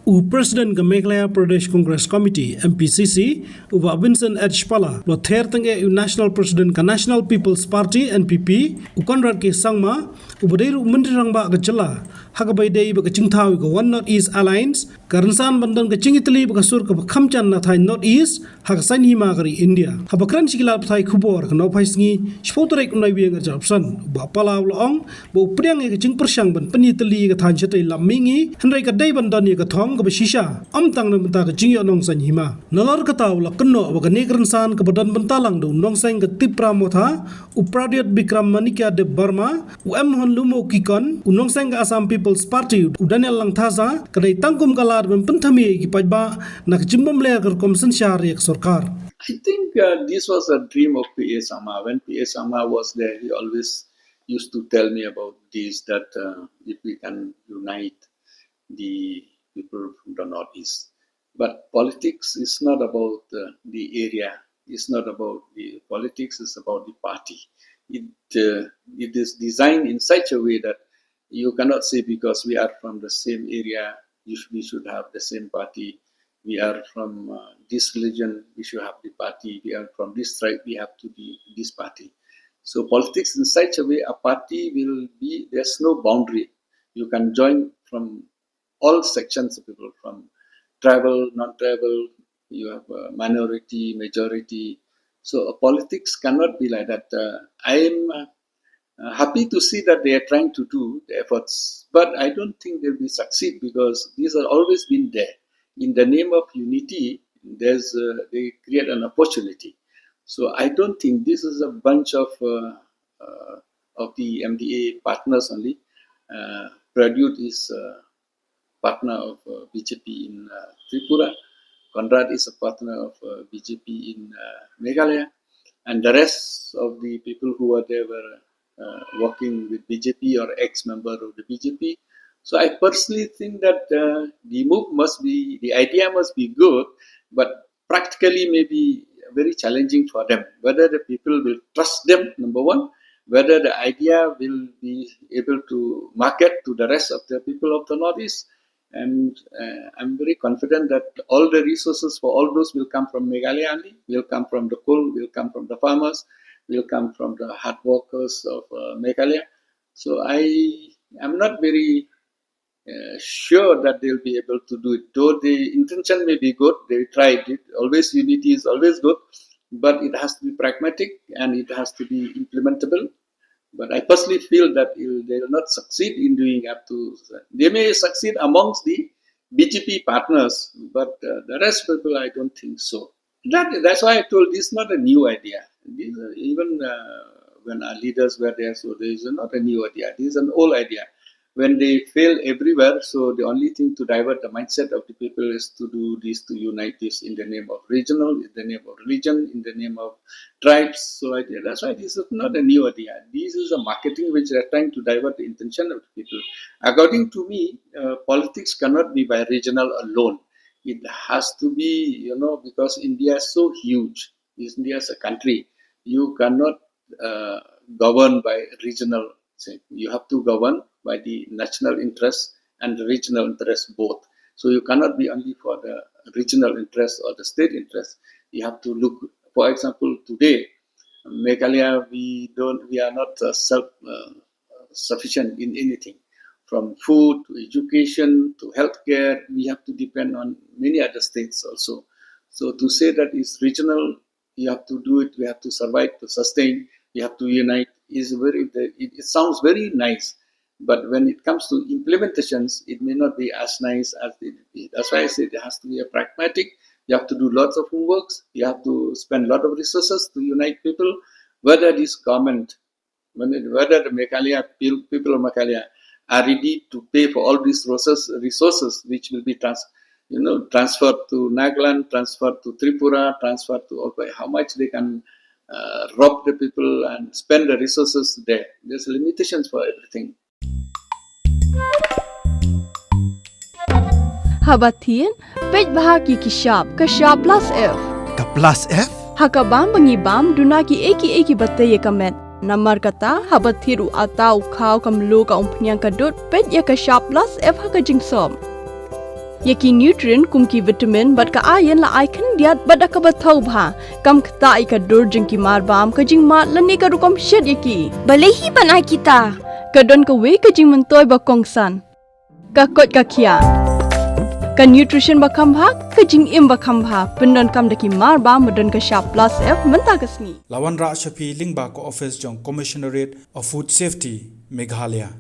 President of Meghalaya Pradesh Congress Committee MPCC uba Vincent Shpala lo ther tange National President ka National People's Party NPP ukonrat ke sangma ubadeiru mendirang ba gajala hagabai dei ba Jingpynthame ko One North East Alliance karansan bandan ka Jingitli ba sur ka khamchan na thai North East hag sain hima gari India habakran sikila thai khubor ka no phaisngi spotrek nai wieng ga option ba palaw long ba upriang ke jing persang ban penitli ka than chatai lamingi hanrai ka dei bandan ka thong ka shisha amtang na mata ka jingyo nong san hima nalar ka taw la kanno ba ka negran san ka badan bantalang do nong sang ka tipra motha upradiat bikram manikya de Burma UM hon lumo kikon unong sang ka Assam People's Party udanial lang thasa kadai tangkum kalar ban Jingpynthame ki Paidbah na jimbam ler ka Rukom Synshar yak Sorkar. I think this was a dream of P.A. Sama. When P.A. Sama was there, he always used to tell me about this, that if we can unite the people from the Northeast. But politics is not about the area. It's not about the politics. It's about the party. It is designed in such a way that you cannot say because we are from the same area, we should have the same party. We are from this religion, we should have the party. We are from this tribe, we have to be this party. So politics in such a way, a party will be, there's no boundary. You can join from all sections of people, from tribal, non-tribal, you have a minority, majority. So politics cannot be like that. I am happy to see that they are trying to do the efforts, but I don't think they will succeed because these have always been there. In the name of unity, they create an opportunity. So I don't think this is a bunch of the MDA partners only. Pradyut is partner of BJP in Tripura. Conrad is a partner of BJP in Meghalaya. And the rest of the people who are there were working with BJP or ex-member of the BJP. So I personally think that the idea must be good, but practically maybe very challenging for them. Whether the people will trust them, number one, whether the idea will be able to market to the rest of the people of the Northeast. And I'm very confident that all the resources for all those will come from Meghalaya only, will come from the coal, will come from the farmers, will come from the hard workers of Meghalaya. So I am not very sure that they'll be able to do it. Though the intention may be good, they tried it. Always unity is always good, but it has to be pragmatic and it has to be implementable. But I personally feel that they will not succeed in doing up to. They may succeed amongst the BJP partners, but the rest of people, I don't think so. That's why I told this is not a new idea. Even when our leaders were there, so this is not a new idea. This is an old idea. When they fail everywhere, so the only thing to divert the mindset of the people is to do this, to unite this in the name of regional, in the name of religion, in the name of tribes. So that's why this is not a new idea. This is a marketing which they are trying to divert the intention of the people. According to me, politics cannot be by regional alone. It has to be, because India is so huge. India is a country. You cannot govern by regional. You have to govern by the national interest and the regional interest both. So you cannot be only for the regional interest or the state interest. You have to look, for example, today, Meghalaya, we are not self-sufficient in anything. From food to education to healthcare, we have to depend on many other states also. So to say that it's regional, you have to do it, we have to survive, to sustain, we have to unite, it sounds very nice. But when it comes to implementations, it may not be as nice as it be. That's why I said it has to be a pragmatic. You have to do lots of homeworks. You have to spend a lot of resources to unite people. Whether this government, whether the people of Meghalaya are ready to pay for all these resources which will be transferred to Nagaland, transferred to Tripura, transferred to how much they can rob the people and spend the resources there. There's limitations for everything. Habatin, Paidbah ki kishap, kashap plus F. Ka plus F? Hakabam bangibam dunaki eki batay kamet. Namar kata habathiru atau kau kamlu ka umpnyang kadut ped ya kashap plus F hakajingsom. Yaki nutrient kum ki vitamin bat ka iron la ai khan diat bat ka bathau bha kam khta ai ka dur jing ki mar bam ka jing ma lani ka rukom shed yaki Balai hi banai kita. ka don ka we ka jing mentoi ba kongsan ka kot ka khia ka nutrition ba kham bha ka jing im ba kham bha pendon kam daki mar ba modon ka sharp plus f menta ka sni Lawan Ra Shafi Lingba ko office jong Commissionerate of Food Safety Meghalaya